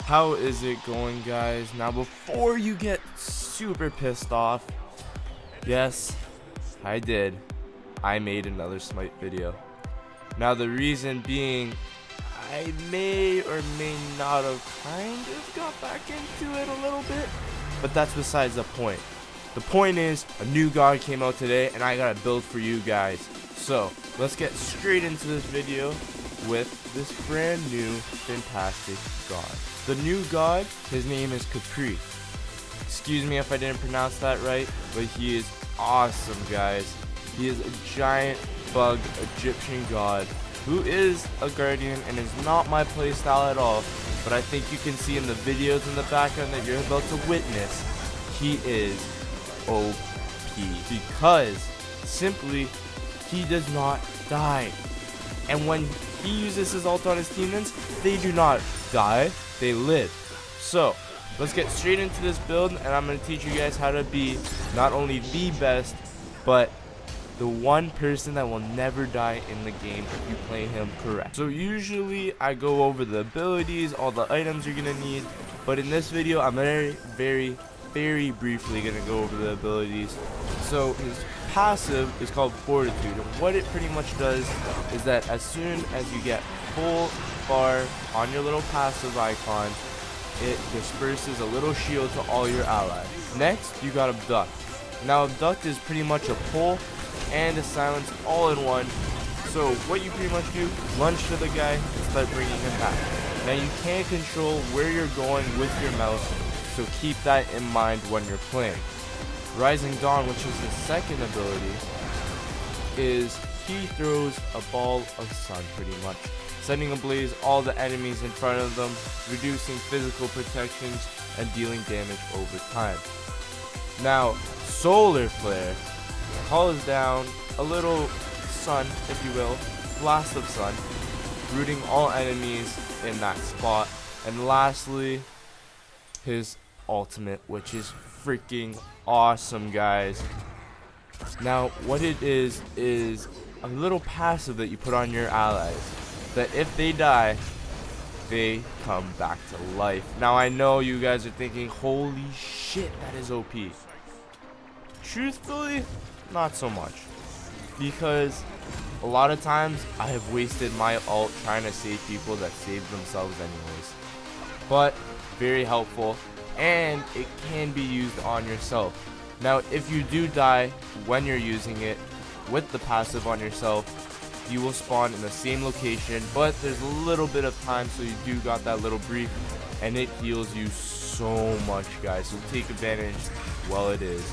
How is it going, guys? Now before you get super pissed off, yes, I did. I made another Smite video. Now the reason being, I may or may not have kind of got back into it a little bit, but that's besides the point. The point is, a new god came out today and I got a build for you guys. So let's get straight into this video with this brand new fantastic god. The new god, his name is Khepri. Excuse me if I didn't pronounce that right, but he is awesome, guys. He is a giant bug Egyptian god who is a guardian and is not my playstyle at all, but I think you can see in the videos in the background that you're about to witness, he is OP because simply he does not die. And when he uses his ult on his teammates, they do not die, they live. So let's get straight into this build, and I'm going to teach you guys how to be not only the best, but the one person that will never die in the game if you play him correct. So usually I go over the abilities, all the items you're going to need, but in this video I'm very briefly going to go over the abilities. So his passive is called Fortitude, and what it pretty much does is that as soon as you get full bar on your little passive icon, it disperses a little shield to all your allies. Next, you got Abduct. Now Abduct is pretty much a pull and a silence all in one. So what you pretty much do, lunge to the guy and start bringing him back. Now you can't control where you're going with your mouse, so keep that in mind when you're playing. Rising Dawn, which is his second ability, is he throws a ball of sun pretty much, setting ablaze all the enemies in front of them, reducing physical protections and dealing damage over time. Now Solar Flare calls down a little sun, if you will, blast of sun, rooting all enemies in that spot. And lastly, his ultimate, which is freaking awesome, guys. Now what it is a little passive that you put on your allies, that if they die, they come back to life. Now I know you guys are thinking, holy shit, that is OP. Truthfully, not so much, because a lot of times I have wasted my ult trying to save people that saved themselves anyways. But very helpful, and it can be used on yourself. Now if you do die when you're using it with the passive on yourself, you will spawn in the same location, but there's a little bit of time, so you do got that little brief, and it heals you so much, guys, so take advantage while it is.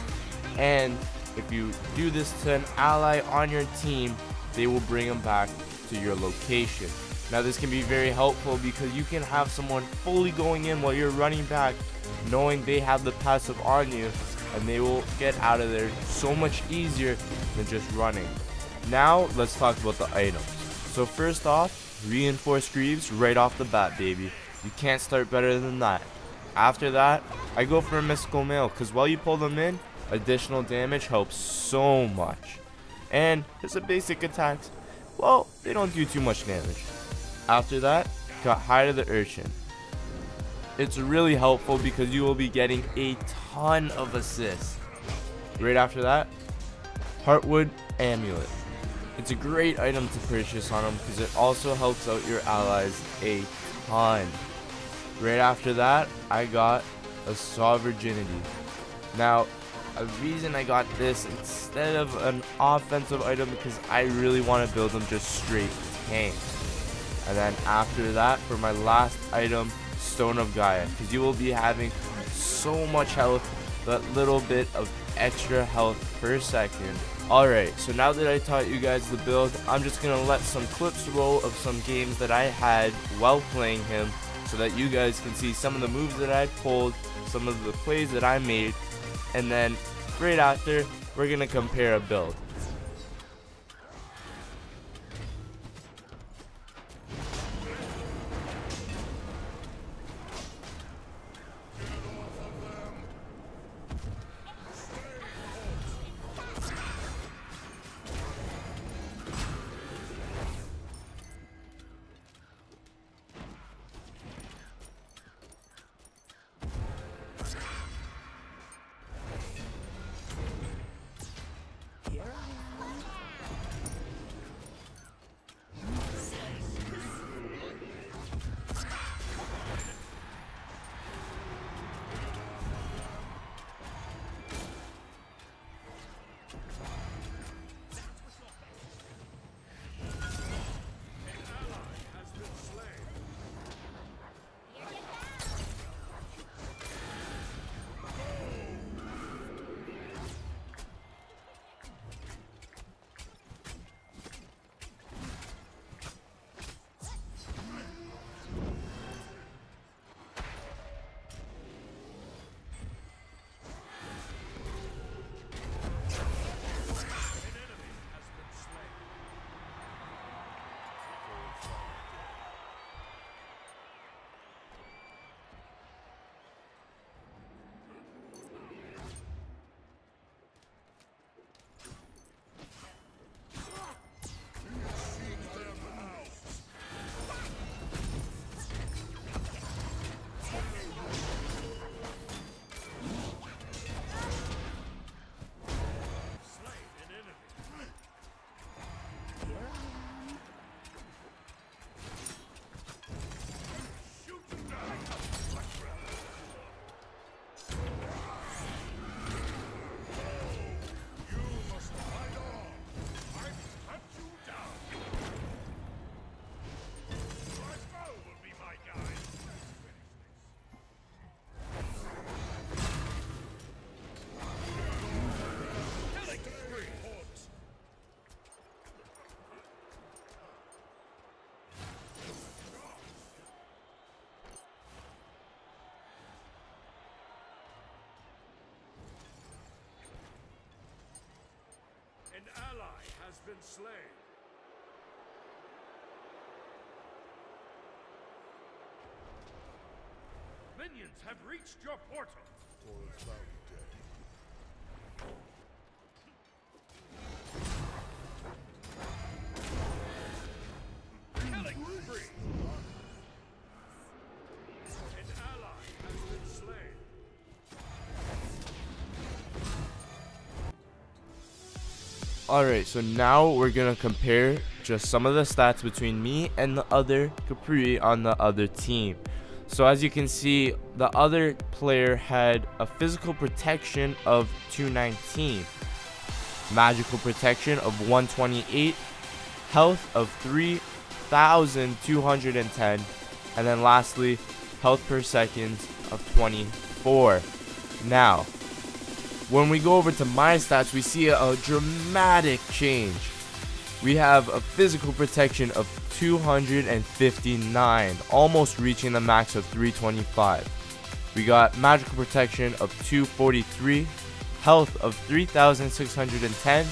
And if you do this to an ally on your team, they will bring them back to your location. Now this can be very helpful because you can have someone fully going in while you're running back, knowing they have the passive on you, and they will get out of there so much easier than just running. Now let's talk about the items. So first off, reinforced Greaves right off the bat, baby. You can't start better than that. After that, I go for a MysticalMail because while you pull them in, additional damage helps so much. And his basic attacks, well, they don't do too much damage. After that, got Hi-Rez the Urchin. It's really helpful because you will be getting a ton of assists. Right after that, Heartward Amulet. It's a great item to purchase on him because it also helps out your allies a ton. Right after that, I got a Soverignty. Now, a reason I got this instead of an offensive item because I really want to build them just straight tank. And then after that, for my last item, Stone of Gaia, because you will be having so much health, that little bit of extra health per second. Alright, so now that I taught you guys the build, I'm just going to let some clips roll of some games that I had while playing him, so that you guys can see some of the moves that I pulled, some of the plays that I made, and then right after, we're going to compare a build. has been slain. Minions have reached your portal. Killing spree. An ally has been slain. Alright, so now we're gonna compare just some of the stats between me and the other Khepri on the other team. So as you can see, the other player had a physical protection of 219, magical protection of 128, health of 3,210, and then lastly, health per second of 24. Now, when we go over to my stats, we see a dramatic change. We have a physical protection of 259, almost reaching the max of 325. We got magical protection of 243, health of 3,610,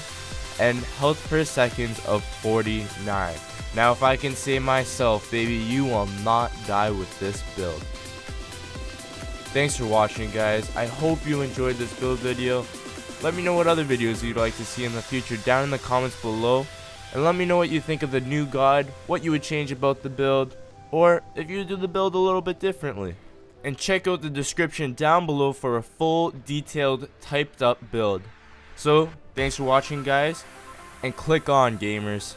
and health per second of 49. Now if I can say myself, baby, you will not die with this build. Thanks for watching, guys. I hope you enjoyed this build video. Let me know what other videos you'd like to see in the future down in the comments below. And let me know what you think of the new god, what you would change about the build, or if you do the build a little bit differently. And check out the description down below for a full, detailed, typed up build. So, thanks for watching, guys, and click on, gamers.